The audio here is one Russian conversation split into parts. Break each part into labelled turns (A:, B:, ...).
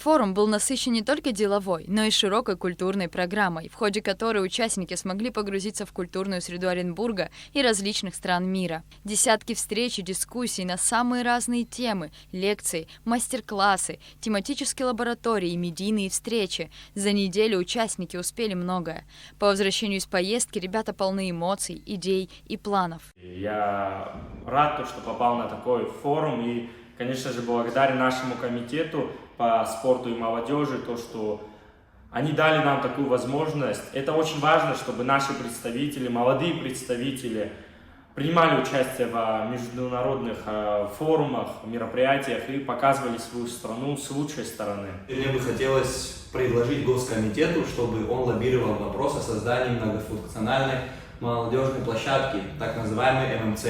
A: Форум был насыщен не только деловой, но и широкой культурной программой, в ходе которой участники смогли погрузиться в культурную среду Оренбурга и различных стран мира. Десятки встреч и дискуссий на самые разные темы, лекции, мастер-классы, тематические лаборатории и медийные встречи. За неделю участники успели многое. По возвращению из поездки ребята полны эмоций, идей и планов.
B: Я рад, что попал на такой форум и, конечно же, благодарен нашему комитету по спорту и молодежи, то, что они дали нам такую возможность. Это очень важно, чтобы наши представители, молодые представители, принимали участие в международных форумах, мероприятиях и показывали свою страну с лучшей стороны.
C: Мне бы хотелось предложить Госкомитету, чтобы он лоббировал вопрос о создании многофункциональной молодежной площадки, так называемый ММЦ,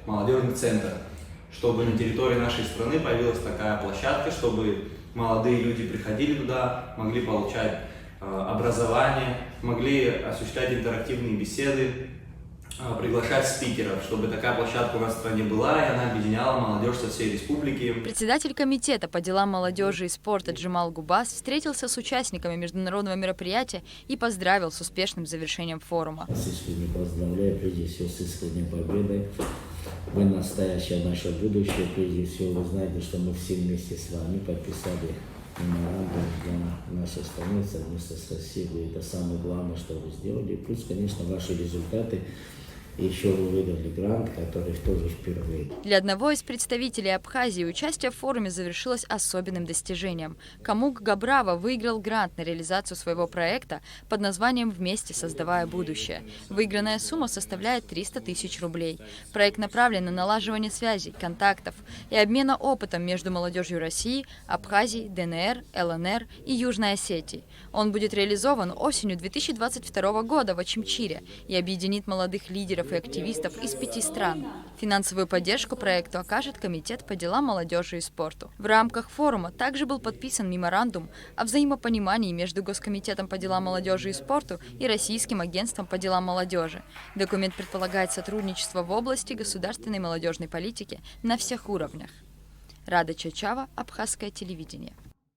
C: молодежный центр, чтобы на территории нашей страны появилась такая площадка, чтобы молодые люди приходили туда, могли получать образование, могли осуществлять интерактивные беседы, приглашать спикеров, чтобы такая площадка у нас в стране была, и она объединяла молодежь со всей республики.
A: Председатель комитета по делам молодежи и спорта Джемал Губас встретился с участниками международного мероприятия и поздравил с успешным завершением форума.
D: С искренне поздравляю, прежде всего, с искренней победой. Вы настоящее наше будущее. Прежде всего, вы знаете, что мы все вместе с вами подписали меморандум для нашей страны совместно с Россией. Это самое главное, что вы сделали. Плюс, конечно, ваши результаты. И еще вы выиграли грант, который тоже впервые.
A: Для одного из представителей Абхазии участие в форуме завершилось особенным достижением. Камук Габрава выиграл грант на реализацию своего проекта под названием «Вместе создавая будущее». Выигранная сумма составляет 300 тысяч рублей. Проект направлен на налаживание связей, контактов и обмена опытом между молодежью России, Абхазии, ДНР, ЛНР и Южной Осетии. Он будет реализован осенью 2022 года в Очимчире и объединит молодых лидеров и активистов из 5 стран. Финансовую поддержку проекту окажет Комитет по делам молодежи и спорту. В рамках форума также был подписан меморандум о взаимопонимании между Госкомитетом по делам молодежи и спорту и Российским агентством по делам молодежи. Документ предполагает сотрудничество в области государственной молодежной политики на всех уровнях. Рада Чачава, Абхазское телевидение.